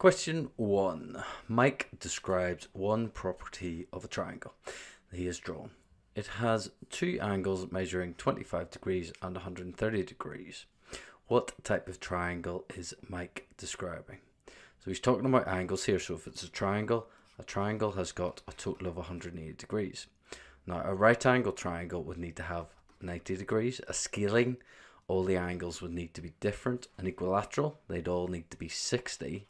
Question 1. Mike describes one property of a triangle that he has drawn. It has two angles measuring 25 degrees and 130 degrees. What type of triangle is Mike describing? So he's talking about angles here. So if it's a triangle has got a total of 180 degrees. Now a right angle triangle would need to have 90 degrees. A scaling, all the angles would need to be different. An equilateral, they'd all need to be 60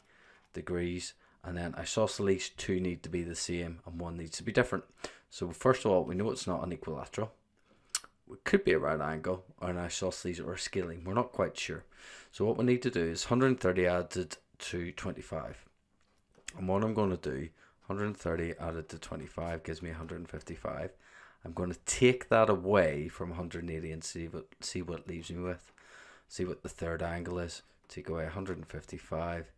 degrees, and then isosceles, two need to be the same and one needs to be different. So first of all, we know it's not an equilateral. It could be a right angle or an isosceles or a scaling. We're not quite sure. So what we need to do is 130 added to 25. And what I'm going to do, 130 added to 25 gives me 155. I'm going to take that away from 180 and see what it leaves me with. See what the third angle is. Take away 155.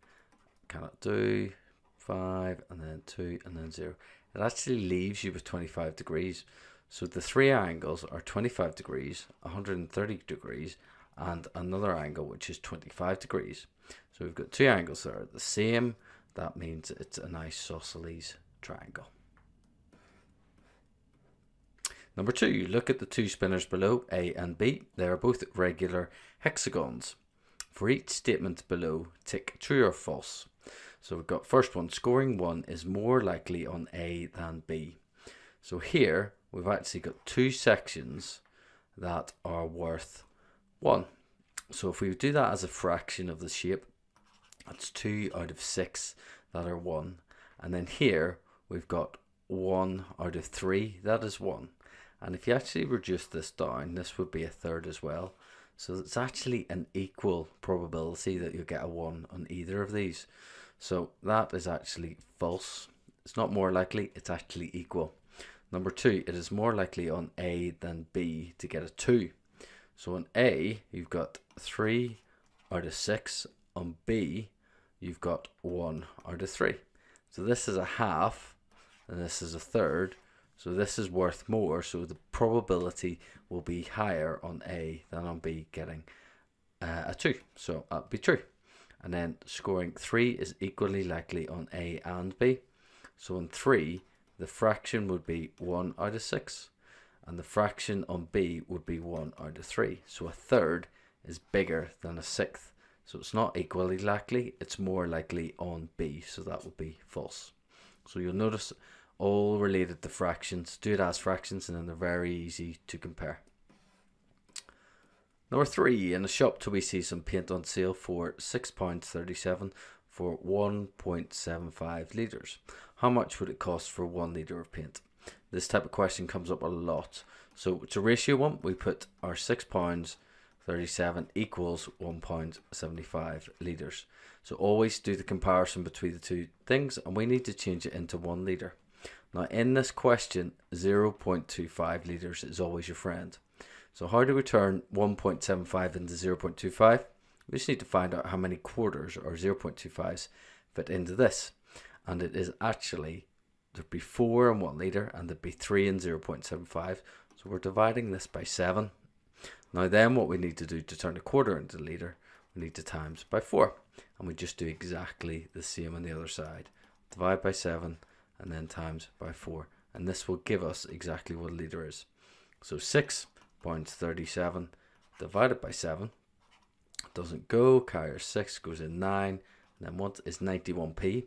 Cannot do 5 and then 2 and then 0. It actually leaves you with 25 degrees. So the three angles are 25 degrees, 130 degrees, and another angle which is 25 degrees. So we've got two angles that are the same. That means it's an isosceles triangle. Number 2, look at the two spinners below, A and B. They are both regular hexagons. For each statement below, tick true or false. So we've got first one, scoring 1 is more likely on A than B. So here we've actually got two sections that are worth 1. So if we do that as a fraction of the shape, that's 2 out of 6 that are 1. And then here we've got 1 out of 3, that is 1. And if you actually reduce this down, this would be a third as well. So it's actually an equal probability that you'll get a 1 on either of these. So that is actually false. It's not more likely, it's actually equal. Number 2, it is more likely on A than B to get a 2. So on A, you've got 3 out of 6. On B, you've got 1 out of 3. So this is a half, and this is a third. So this is worth more, so the probability will be higher on A than on B getting a 2. So that'd be true. And then scoring 3 is equally likely on A and B. So on 3, the fraction would be 1 out of 6. And the fraction on B would be 1 out of 3. So a third is bigger than a sixth. So it's not equally likely, it's more likely on B. So that would be false. So you'll notice all related to fractions. Do it as fractions and then they're very easy to compare. Number 3, in a shop we see some paint on sale for £6.37 for 1.75 litres. How much would it cost for 1 litre of paint? This type of question comes up a lot. So it's a ratio one. We put our £6.37 equals 1.75 litres. So always do the comparison between the two things, and we need to change it into 1 litre. Now in this question, 0.25 litres is always your friend. So how do we turn 1.75 into 0.25? We just need to find out how many quarters or 0.25s fit into this. And it is actually, there'd be 4 in 1 litre and there'd be 3 in 0.75. So we're dividing this by 7. Now then what we need to do to turn a quarter into a litre, we need to times by 4. And we just do exactly the same on the other side. Divide by 7 and then times by 4. And this will give us exactly what a litre is. So 6.37 divided by 7 doesn't go, carrier 6 goes in 9, and then what is 91p.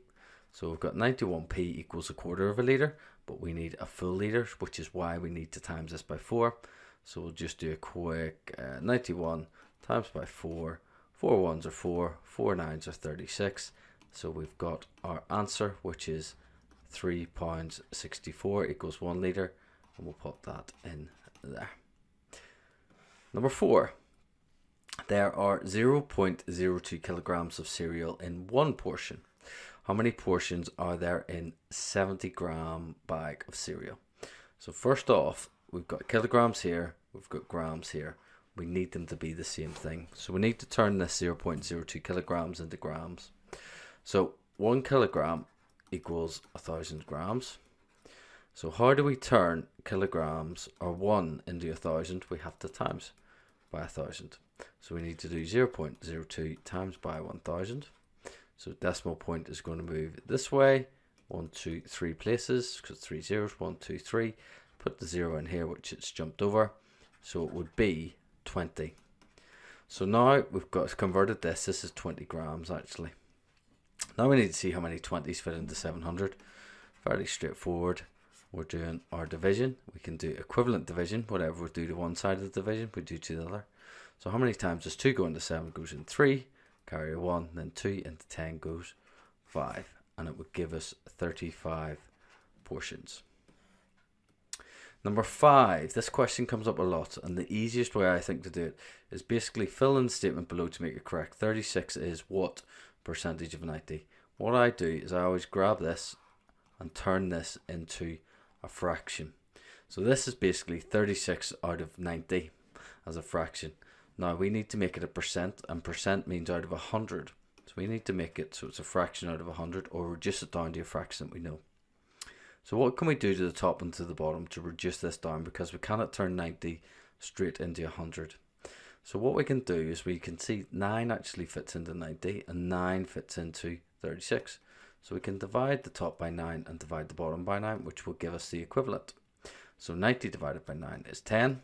So we've got 91p equals a quarter of a litre, but we need a full litre, which is why we need to times this by 4. So we'll just do a quick 91 times by 4. 4 ones are 4, 4 nines are 36. So we've got our answer, which is £3.64 equals 1 litre, and we'll put that in there. Number 4, there are 0.02 kilograms of cereal in one portion. How many portions are there in 70-gram bag of cereal? So first off, we've got kilograms here, we've got grams here. We need them to be the same thing. So we need to turn this 0.02 kilograms into grams. So 1 kilogram equals 1,000 grams. So how do we turn kilograms or 1 into 1,000? We have to times by 1,000. So we need to do 0.02 times by 1,000. So decimal point is going to move this way, 1, 2, 3 places, because 3 zeros, 1, 2, 3. Put the 0 in here, which it's jumped over. So it would be 20. So now we've got converted this. This is 20 grams actually. Now we need to see how many 20s fit into 700. Fairly straightforward. We're doing our division. We can do equivalent division. Whatever we do to one side of the division, we do to the other. So how many times does 2 go into 7? Goes in 3. Carry a 1. Then 2 into 10 goes 5. And it would give us 35 portions. Number 5. This question comes up a lot. And the easiest way I think to do it is basically fill in the statement below to make it correct. 36 is what percentage of 90? What I do is I always grab this and turn this into a fraction. So this is basically 36 out of 90 as a fraction. Now we need to make it a percent, and percent means out of 100. So we need to make it so it's a fraction out of 100, or reduce it down to a fraction that we know. So what can we do to the top and to the bottom to reduce this down, because we cannot turn 90 straight into 100. So what we can do is we can see 9 actually fits into 90 and 9 fits into 36. So we can divide the top by 9 and divide the bottom by 9, which will give us the equivalent. So 90 divided by 9 is 10.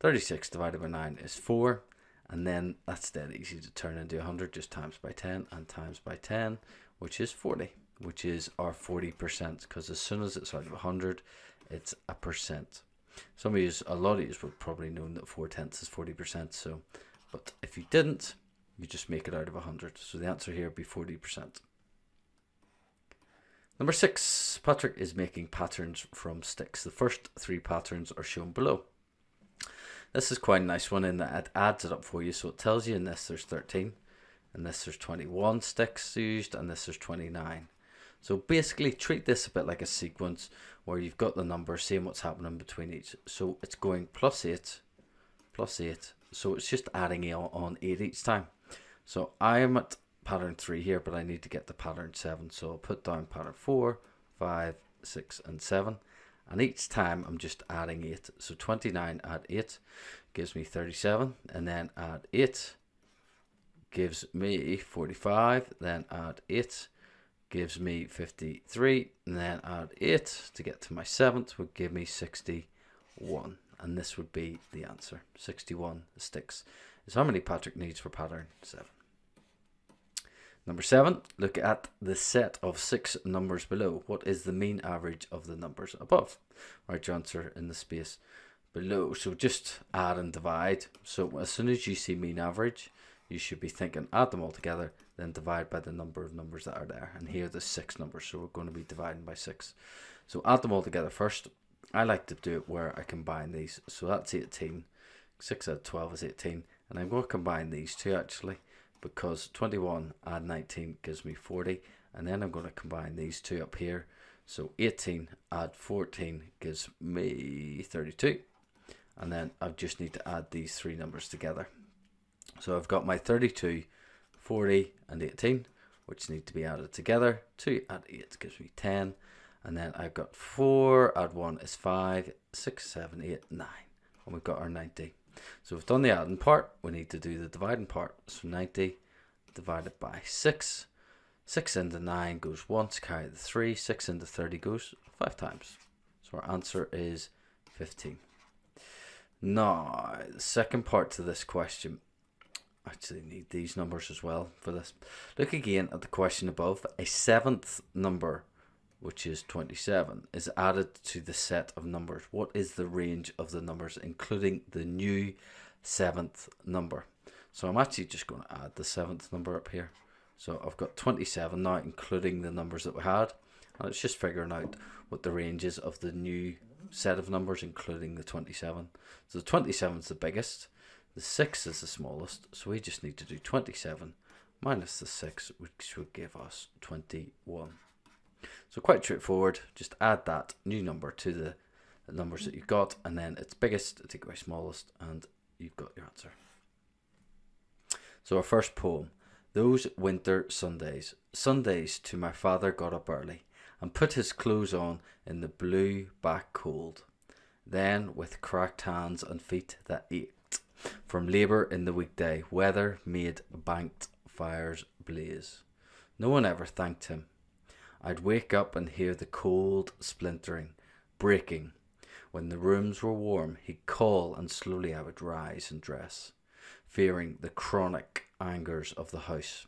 36 divided by 9 is 4. And then that's dead easy to turn into 100, just times by 10 and times by 10, which is 40, which is our 40%, because as soon as it's out of 100, it's a percent. Some of you, a lot of you would probably know that 4/10 is 40%. So, but if you didn't, you just make it out of 100. So the answer here would be 40%. Number 6, Patrick is making patterns from sticks. The first 3 patterns are shown below. This is quite a nice one in that it adds it up for you. So it tells you in this there's 13, in this there's 21 sticks used, and this there's 29. So basically treat this a bit like a sequence where you've got the numbers, seeing what's happening between each. So it's going plus 8, plus 8. So it's just adding on 8 each time. So I am at pattern 3 here, but I need to get to pattern 7. So I'll put down pattern 4, 5, 6, and 7. And each time I'm just adding 8. So 29 add 8 gives me 37. And then add 8 gives me 45. Then add 8 gives me 53. And then add 8 to get to my 7th would give me 61. And this would be the answer. 61 sticks is how many Patrick needs for pattern 7. Number 7, look at the set of 6 numbers below. What is the mean average of the numbers above? Write your answer in the space below. So just add and divide. So as soon as you see mean average, you should be thinking add them all together, then divide by the number of numbers that are there. And here there's 6 numbers, so we're going to be dividing by 6. So add them all together first. I like to do it where I combine these. So that's 18. 6 out of 12 is 18. And I'm going to combine these two actually, because 21 add 19 gives me 40. And then I'm going to combine these two up here. So 18 add 14 gives me 32. And then I just need to add these 3 numbers together. So I've got my 32, 40, and 18, which need to be added together. 2 add 8 gives me 10. And then I've got 4 add 1 is 5, 6, 7, 8, 9. And we've got our 90. So we've done the adding part. We need to do the dividing part. So 90 divided by 6. 6 into 9 goes once, carry the 3. 6 into 30 goes 5 times. So our answer is 15. Now, the second part to this question. Actually need these numbers as well for this. Look again at the question above. A 7th number, which is 27, is added to the set of numbers. What is the range of the numbers, including the new 7th number? So I'm actually just going to add the 7th number up here. So I've got 27 now, including the numbers that we had. And it's just figuring out what the range is of the new set of numbers, including the 27. So the 27 is the biggest. The 6 is the smallest, so we just need to do 27 minus the 6, which would give us 21. So quite straightforward, just add that new number to the numbers that you've got, and then it's biggest, take away smallest, and you've got your answer. So our first poem. Those winter Sundays. Sundays to my father got up early, and put his clothes on in the blue back cold. Then with cracked hands and feet that ached from labour in the weekday, weather made banked fires blaze. No one ever thanked him. I'd wake up and hear the cold splintering, breaking. When the rooms were warm, he'd call and slowly I would rise and dress, fearing the chronic angers of the house,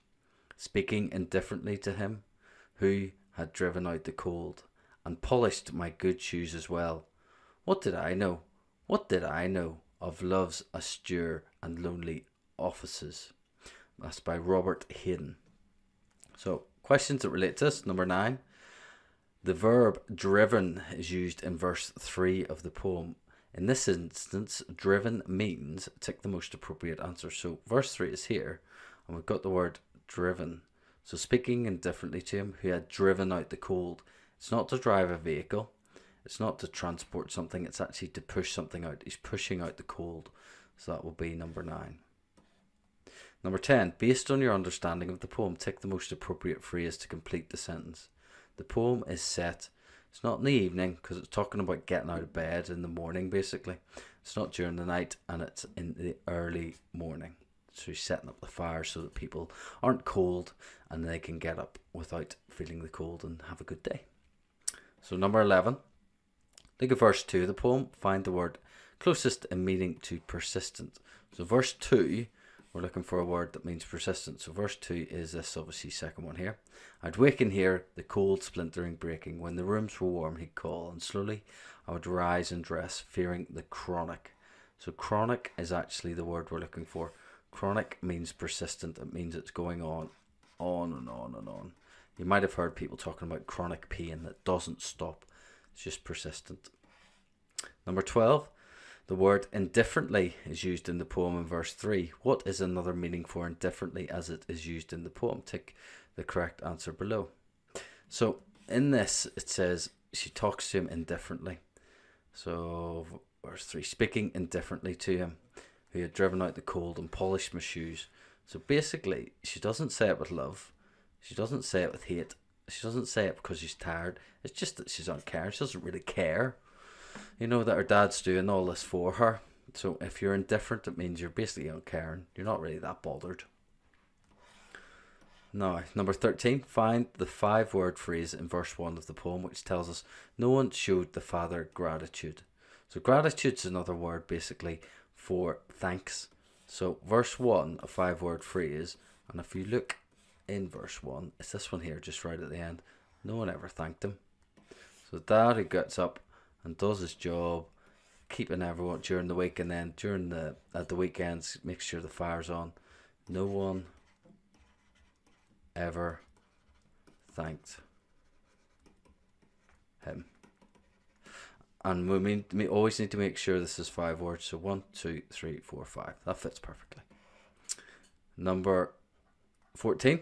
speaking indifferently to him who had driven out the cold and polished my good shoes as well. What did I know? What did I know of love's austere and lonely offices? That's by Robert Hayden. So, questions that relate to this. Number 9. The verb driven is used in verse 3 of the poem. In this instance, driven means tick the most appropriate answer. So, verse 3 is here, and we've got the word driven. So, speaking indifferently to him who had driven out the cold. It's not to drive a vehicle. It's not to transport something, it's actually to push something out. He's pushing out the cold. So that will be number 9. Number 10. Based on your understanding of the poem, tick the most appropriate phrase to complete the sentence. The poem is set. It's not in the evening because it's talking about getting out of bed in the morning basically. It's not during the night and it's in the early morning. So he's setting up the fire so that people aren't cold and they can get up without feeling the cold and have a good day. So number 11. Look at verse 2 of the poem. Find the word closest in meaning to persistent. So verse 2, we're looking for a word that means persistent. So verse 2 is this obviously second one here. I'd wake and hear the cold splintering breaking. When the rooms were warm, he'd call, and slowly I would rise and dress, fearing the chronic. So chronic is actually the word we're looking for. Chronic means persistent. It means it's going on and on and on. You might have heard people talking about chronic pain that doesn't stop. It's just persistent. Number 12. The word indifferently is used in the poem in verse 3. What is another meaning for indifferently as it is used in the poem? Tick the correct answer below. So in this it says she talks to him indifferently. So verse 3. Speaking indifferently to him who had driven out the cold and polished my shoes. So basically she doesn't say it with love. She doesn't say it with hate. She doesn't say it because she's tired. It's just that she's uncaring. She doesn't really care. You know that her dad's doing all this for her. So if you're indifferent, it means you're basically uncaring. You're not really that bothered. Now, number 13. Find the 5-word phrase in verse 1 of the poem which tells us no one showed the father gratitude. So gratitude's another word basically for thanks. So verse 1, a 5-word phrase. And if you look in verse 1, it's this one here just right at the end. No one ever thanked him. So dad who gets up and does his job, keeping everyone during the week, and then during at the weekends makes sure the fire's on. No one ever thanked him. And we always need to make sure this is 5 words. So 1, 2, 3, 4, 5. That fits perfectly. Number 14.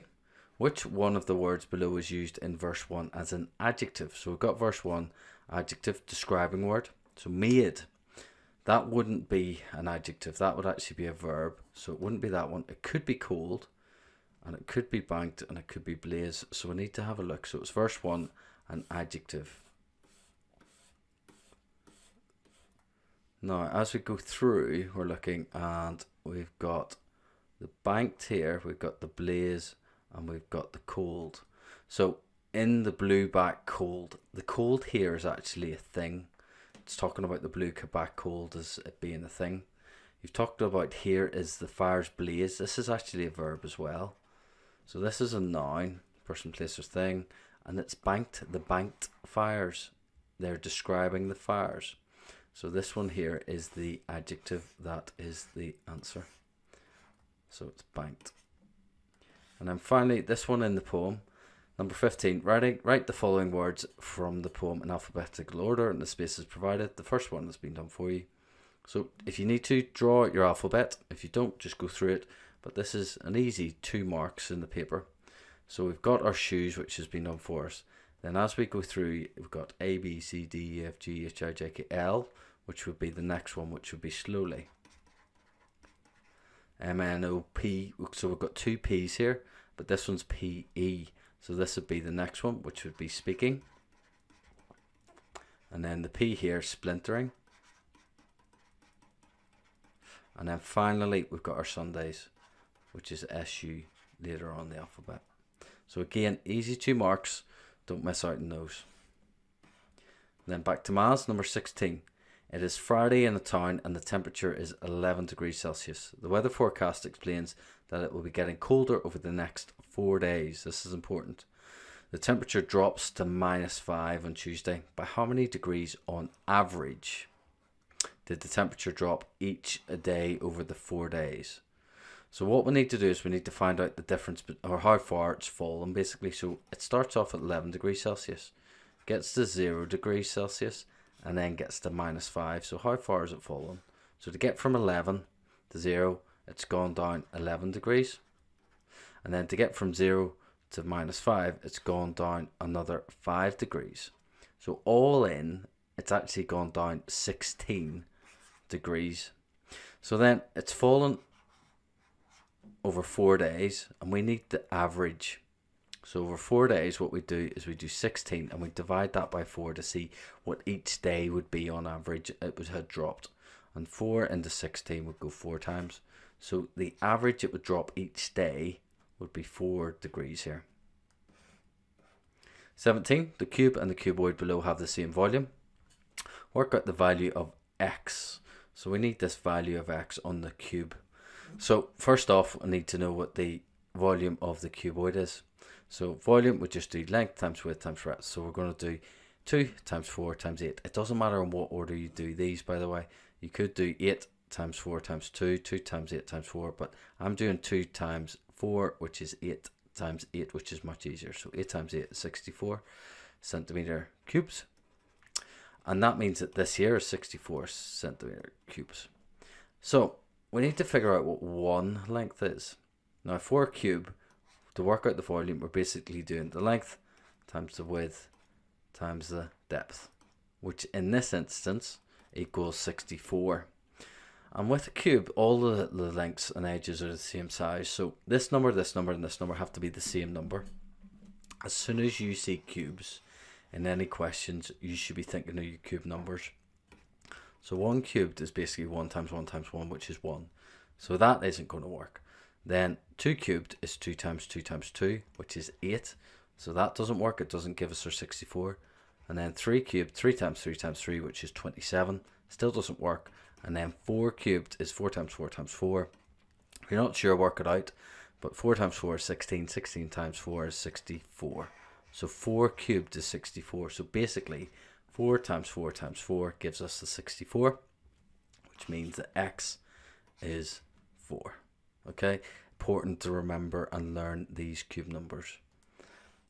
Which one of the words below is used in verse 1 as an adjective? So we've got verse 1, adjective, describing word. So made, that wouldn't be an adjective. That would actually be a verb. So it wouldn't be that one. It could be cold, and it could be banked, and it could be blaze. So we need to have a look. So it's verse 1, an adjective. Now, as we go through, we're looking, and we've got the banked here, we've got the blaze, and we've got the cold. So in the blue back cold, the cold here is actually a thing. It's talking about the blue back cold as it being a thing. You've talked about here is the fire's blaze. This is actually a verb as well. So this is a noun, person, place, or thing, and it's banked, the banked fires. They're describing the fires. So this one here is the adjective. That is the answer. So it's banked. And then finally, this one in the poem, number 15, write the following words from the poem in alphabetical order, and the space is provided. The first one has been done for you. So if you need to, draw your alphabet. If you don't, just go through it. But this is an easy 2 marks in the paper. So we've got our shoes, which has been done for us. Then as we go through, we've got A, B, C, D, E, F, G, H, I, J, K, L, which would be the next one, which would be slowly. M, N, O, P. So we've got 2 P's here, but this one's P, E. So this would be the next one, which would be speaking. And then the P here, splintering. And then finally, we've got our Sundays, which is SU later on the alphabet. So again, easy 2 marks. Don't miss out on those. Then back to maths, number 16. It is Friday in a town and the temperature is 11 degrees Celsius. The weather forecast explains that it will be getting colder over the next 4 days. This is important. The temperature drops to -5 on Tuesday. By how many degrees on average did the temperature drop each day over the 4 days? So what we need to do is we need to find out the difference, or how far it's fallen basically. So it starts off at 11 degrees Celsius, gets to 0 degrees Celsius, and then gets to -5. So how far has it fallen? So to get from 11 to 0, it's gone down 11 degrees. And then to get from 0 to -5, it's gone down another 5 degrees. So all in, it's actually gone down 16 degrees. So then it's fallen over 4 days, and we need the average. So over 4 days, what we do is we do 16 and we divide that by 4 to see what each day would be on average it would have dropped. And 4 into 16 would go 4 times. So the average it would drop each day would be 4 degrees here. 17. The cube and the cuboid below have the same volume. Work out the value of x. So we need this value of x on the cube. So first off, I need to know what the volume of the cuboid is. So volume would just do length times width times breadth. So we're going to do 2 times 4 times 8. It doesn't matter in what order you do these, by the way. You could do 8 times 4 times 2, 2 times 8 times 4, but I'm doing 2 times 4, which is 8 times 8, which is much easier. So 8 times 8 is 64 centimeter cubes. And that means that this here is 64 centimeter cubes. So we need to figure out what one length is. Now for a cube, to work out the volume, we're basically doing the length times the width times the depth, which in this instance equals 64. And with a cube, all the lengths and edges are the same size. So this number, and this number have to be the same number. As soon as you see cubes in any questions, you should be thinking of your cube numbers. So 1 cubed is basically 1 times 1 times 1, which is 1. So that isn't going to work. Then 2 cubed is 2 times 2 times 2, which is 8. So that doesn't work. It doesn't give us our 64. And then 3 cubed, 3 times 3 times 3, which is 27. Still doesn't work. And then 4 cubed is 4 times 4 times 4. If you're not sure, work it out. But 4 times 4 is 16. 16 times 4 is 64. So 4 cubed is 64. So basically, 4 times 4 times 4 gives us the 64, which means that x is 4. Okay, important to remember and learn these cube numbers.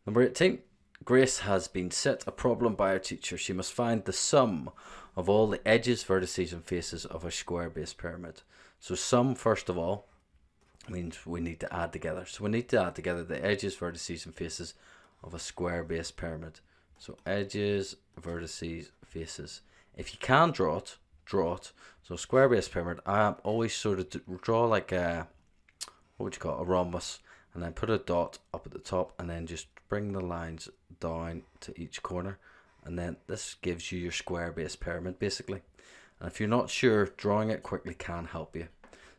Number 18. Grace has been set a problem by her teacher. She must find the sum of all the edges, vertices and faces of a square-based pyramid. So sum, first of all, means we need to add together. So we need to add together the edges, vertices and faces of a square-based pyramid. So edges, vertices, faces. If you can draw it, draw it. So square-based pyramid, I always sort of draw like a, what would you call it, a rhombus, and then put a dot up at the top, and then just bring the lines down to each corner, and then this gives you your square-based pyramid basically. And if you're not sure, drawing it quickly can help you.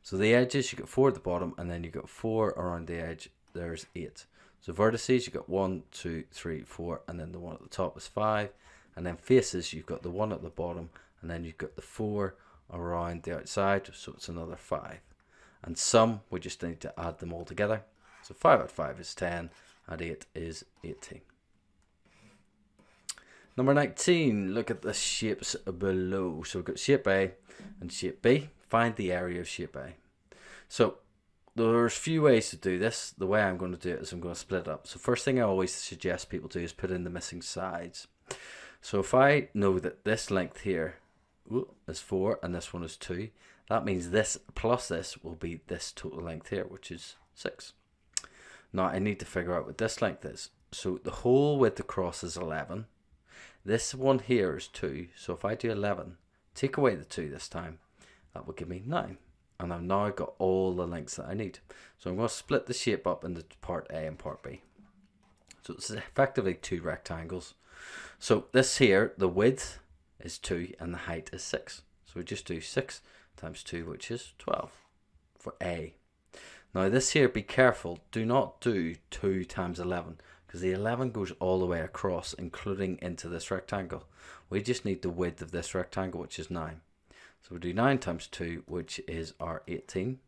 So the edges, you got 4 at the bottom, and then you got 4 around the edge. There's 8. So vertices, you got 1, 2, 3, 4, and then the one at the top is 5. And then faces, you've got the 1 at the bottom, and then you've got the 4 around the outside, so it's another 5. And sum, we just need to add them all together. So 5 add 5 is 10, add 8 is 18. Number 19, look at the shapes below. So we've got shape A and shape B. Find the area of shape A. So there's a few ways to do this. The way I'm going to do it is I'm going to split it up. So first thing I always suggest people do is put in the missing sides. So if I know that this length here is 4 and this one is 2, that means this plus this will be this total length here, which is 6. Now I need to figure out what this length is. So the whole width across is 11. This one here is 2. So if I do 11, take away the 2 this time, that will give me 9. And I've now got all the lengths that I need. So I'm going to split the shape up into part A and part B. So it's effectively 2 rectangles. So this here, the width is 2 and the height is 6. So we just do 6 times 2, which is 12 for A. Now this here, be careful, do not do 2 times 11, because the 11 goes all the way across, including into this rectangle. We just need the width of this rectangle, which is 9. So we'll do 9 times 2, which is our 18.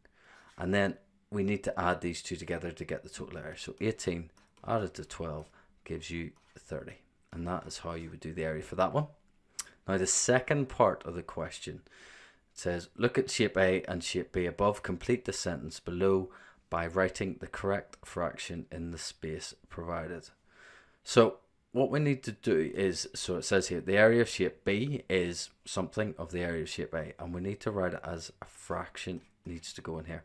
And then we need to add these two together to get the total area. So 18 added to 12 gives you 30. And that is how you would do the area for that one. Now the second part of the question says, look at shape A and shape B above. Complete the sentence below by writing the correct fraction in the space provided. So what we need to do is, so it says here, the area of shape B is something of the area of shape A. And we need to write it as a fraction needs to go in here.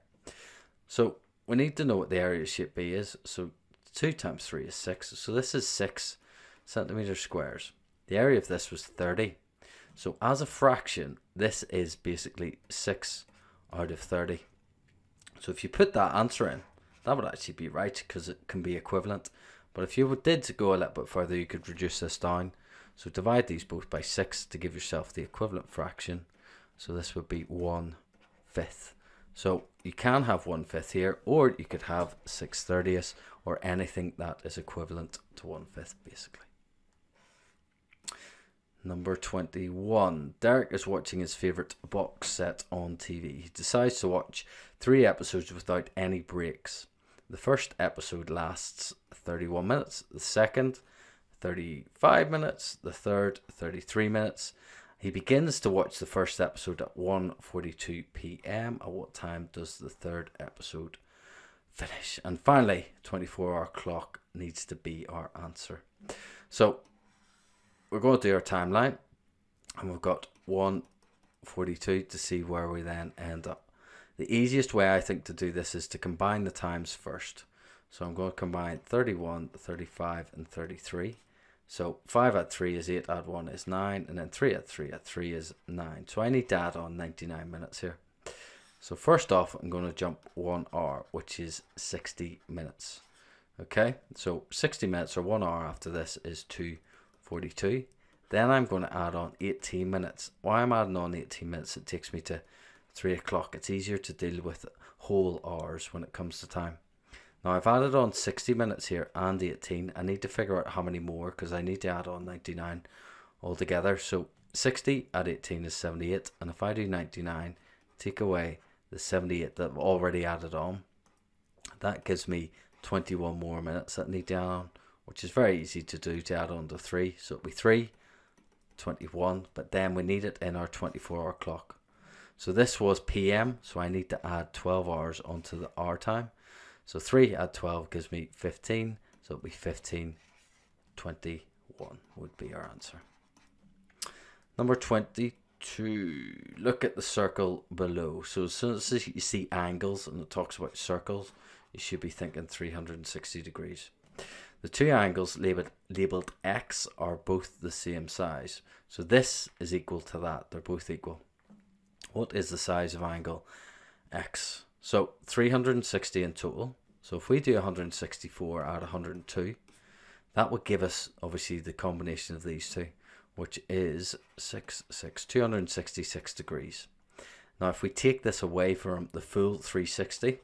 So we need to know what the area of shape B is. So 2 times 3 is 6. So this is 6 centimeters squares. The area of this was 30. So as a fraction, this is basically 6 out of 30. So if you put that answer in, that would actually be right because it can be equivalent. But if you did go a little bit further, you could reduce this down. So divide these both by 6 to give yourself the equivalent fraction. So this would be 1/5. So you can have 1/5 here, or you could have 6/30, or anything that is equivalent to 1/5 basically. Number 21. Derek is watching his favourite box set on TV. He decides to watch 3 episodes without any breaks. The first episode lasts 31 minutes, the second 35 minutes, the third 33 minutes. He begins to watch the first episode at 1:42 p.m. At what time does the third episode finish? And finally, 24-hour clock needs to be our answer. So we're going to do our timeline, and we've got 1:42 to see where we then end up. The easiest way I think to do this is to combine the times first. So I'm going to combine 31, 35 and 33. So 5 add 3 is 8, add 1 is 9, and then 3 add 3 is 9. So I need to add on 99 minutes here. So first off, I'm going to jump 1 hour, which is 60 minutes. Okay, so 60 minutes or 1 hour after this is 2:42. Then I'm going to add on 18 minutes. Why I'm adding on 18 minutes, it takes me to 3 o'clock. It's easier to deal with whole hours when it comes to time. Now I've added on 60 minutes here and 18. I need to figure out how many more because I need to add on 99 altogether. So 60 add 18 is 78. And if I do 99, take away the 78 that I've already added on, that gives me 21 more minutes that I need to add on, which is very easy to do, to add on to 3. So it'll be 3, 21, but then we need it in our 24-hour clock. So this was PM, so I need to add 12 hours onto the hour time. So 3 add 12 gives me 15, so it'll be 15:21 would be our answer. Number 22, look at the circle below. So as soon as you see angles and it talks about circles, you should be thinking 360 degrees. The two angles labeled X are both the same size. So this is equal to that. They're both equal. What is the size of angle X? So 360 in total. So if we do 164 add 102, that would give us obviously the combination of these two, which is 266 degrees. Now if we take this away from the full 360,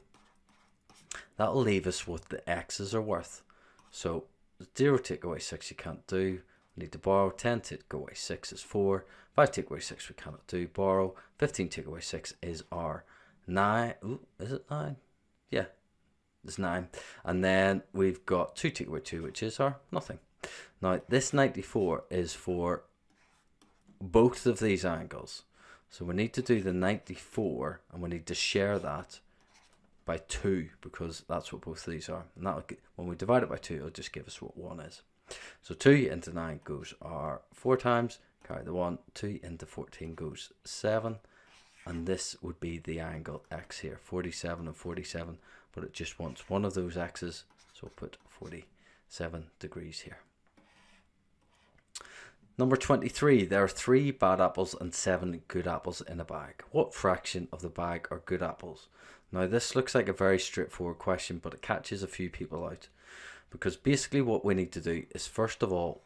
that will leave us what the X's are worth. So 0 take away 6 you can't do. We need to borrow. 10 take away 6 is 4. 5 take away 6 we cannot do. Borrow. 15 take away 6 is our 9. Ooh, is it 9? Yeah, it's 9. And then we've got 2 take away 2, which is our nothing. Now this 94 is for both of these angles. So we need to do the 94 and we need to share that by 2 because that's what both of these are. And that when we divide it by 2, it'll just give us what 1 is. So 2 into 9 goes our 4 times, carry the 1, 2 into 14 goes 7. And this would be the angle X here, 47 and 47, but it just wants one of those X's, so we'll put 47 degrees here. Number 23, there are 3 bad apples and 7 good apples in a bag. What fraction of the bag are good apples? Now this looks like a very straightforward question, but it catches a few people out. Because basically what we need to do is, first of all,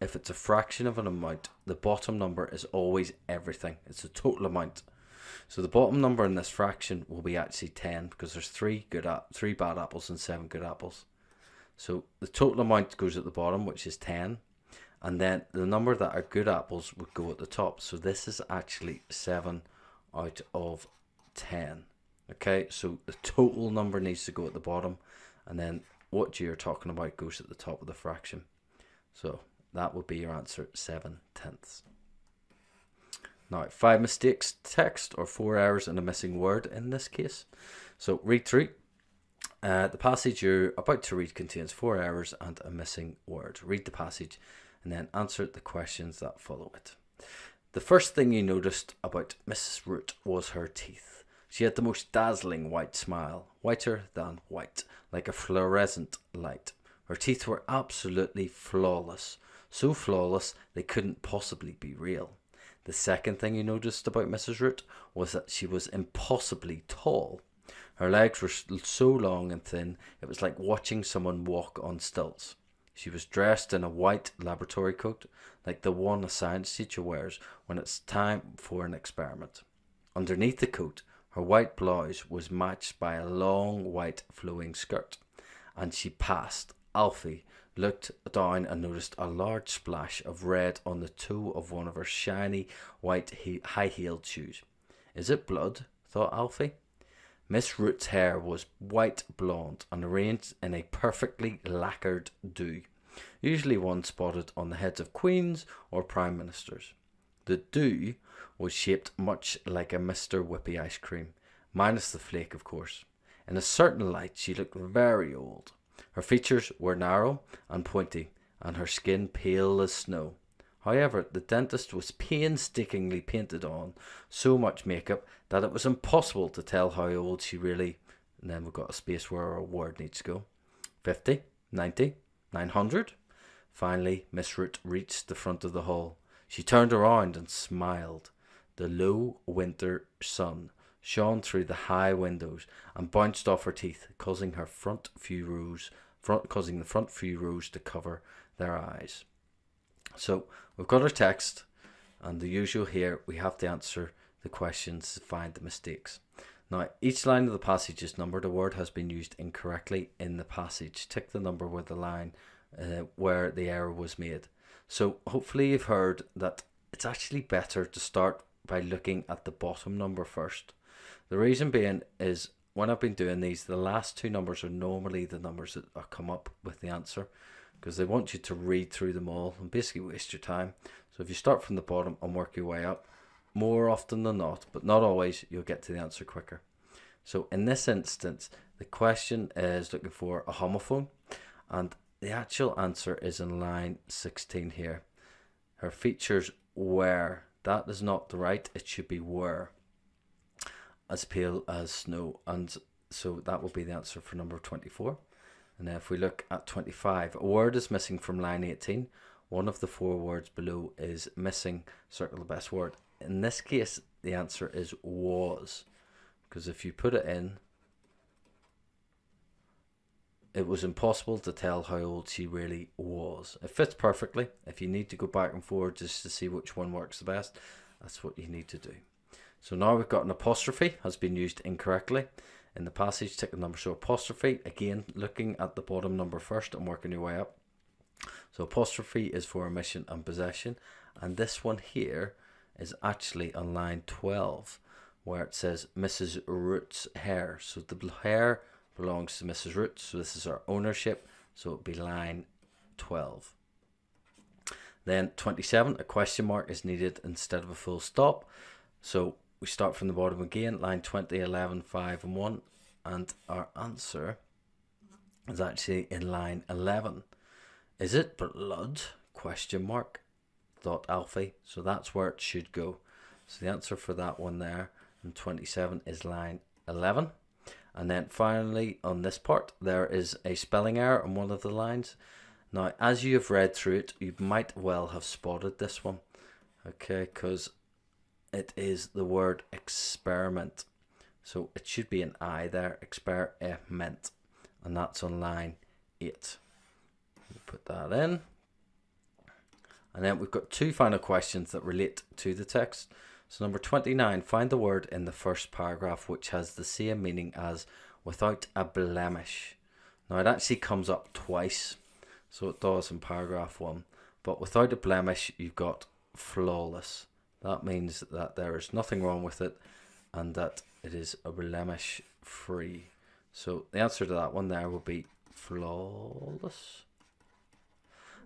if it's a fraction of an amount, the bottom number is always everything. It's the total amount. So the bottom number in this fraction will be actually 10 because there's three bad apples and 7 good apples. So the total amount goes at the bottom, which is 10. And then the number that are good apples would go at the top. So this is actually 7 out of 10. Okay, so the total number needs to go at the bottom. And then what you're talking about goes at the top of the fraction. So that would be your answer, 7/10. Now, 5 mistakes, text, or 4 errors and a missing word in this case. So read through. The passage you're about to read contains 4 errors and a missing word. Read the passage and then answer the questions that follow it. The first thing you noticed about Mrs. Root was her teeth. She had the most dazzling white smile, whiter than white, like a fluorescent light. Her teeth were absolutely flawless, so flawless they couldn't possibly be real. The second thing you noticed about Mrs. Root was that she was impossibly tall. Her legs were so long and thin, it was like watching someone walk on stilts. She was dressed in a white laboratory coat, like the one a science teacher wears when it's time for an experiment. Underneath the coat, her white blouse was matched by a long white flowing skirt, and she passed. Alfie looked down and noticed a large splash of red on the toe of one of her shiny white high-heeled shoes. Is it blood? Thought Alfie. Miss Root's hair was white blonde and arranged in a perfectly lacquered do, usually one spotted on the heads of queens or prime ministers. The do was shaped much like a Mr. Whippy ice cream, minus the flake, of course. In a certain light, she looked very old. Her features were narrow and pointy, and her skin pale as snow. However, the dentist was painstakingly painted on so much makeup that it was impossible to tell how old she really, and then we've got a space where our word needs to go. 50, 90, 900. Finally, Miss Root reached the front of the hall. She turned around and smiled. The low winter sun shone through the high windows and bounced off her teeth, causing the front few rows to cover their eyes. So we've got our text, and the usual here, we have to answer the questions to find the mistakes. Now, each line of the passage is numbered. A word has been used incorrectly in the passage. Tick the number with the line where the error was made. So hopefully you've heard that it's actually better to start by looking at the bottom number first. The reason being is when I've been doing these, the last two numbers are normally the numbers that come up with the answer, because they want you to read through them all and basically waste your time. So if you start from the bottom and work your way up, more often than not, but not always, you'll get to the answer quicker. So in this instance, the question is looking for a homophone, and the actual answer is in line 16 here. Her features were. That is not the right, it should be were. As pale as snow, and so that will be the answer for number 24. And then if we look at 25, a word is missing from line 18. One of the 4 words below is missing. Circle the best word. In this case, the answer is was, because if you put it in, it was impossible to tell how old she really was. It fits perfectly. If you need to go back and forward just to see which one works the best, that's what you need to do. So now we've got an apostrophe has been used incorrectly in the passage. Tick the number. So apostrophe, again, looking at the bottom number first and working your way up. So apostrophe is for omission and possession. And this one here is actually on line 12, where it says Mrs. Root's hair. So the hair belongs to Mrs. Root. So this is our ownership. So it would be line 12. Then 27, a question mark is needed instead of a full stop. So we start from the bottom again, line 20, 11, 5 and 1. And our answer is actually in line 11. Is it blood? Question mark, thought Alfie. So that's where it should go. So the answer for that one there in 27 is line 11. And then finally on this part, there is a spelling error on one of the lines. Now, as you have read through it, you might well have spotted this one. Okay, because it is the word experiment. So it should be an I there, experiment. And that's on line 8. We'll put that in. And then we've got 2 final questions that relate to the text. So number 29, find the word in the first paragraph which has the same meaning as without a blemish. Now it actually comes up twice, so it does in paragraph 1, but without a blemish you've got flawless. That means that there is nothing wrong with it and that it is a blemish free. So the answer to that one there would be flawless.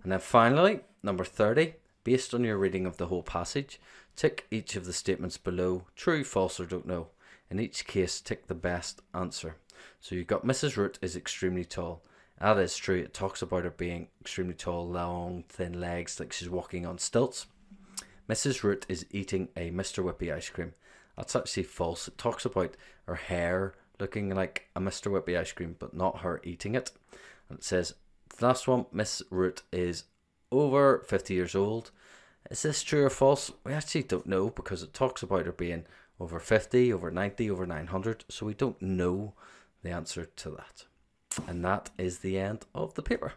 And then finally, number 30, based on your reading of the whole passage, tick each of the statements below, true, false, or don't know. In each case, tick the best answer. So you've got Mrs. Root is extremely tall. That is true. It talks about her being extremely tall, long, thin legs, like she's walking on stilts. Mrs. Root is eating a Mr. Whippy ice cream. That's actually false. It talks about her hair looking like a Mr. Whippy ice cream, but not her eating it. And it says, the last one, Miss Root is over 50 years old. Is this true or false? We actually don't know because it talks about her being over 50, over 90, over 900. So we don't know the answer to that. And that is the end of the paper.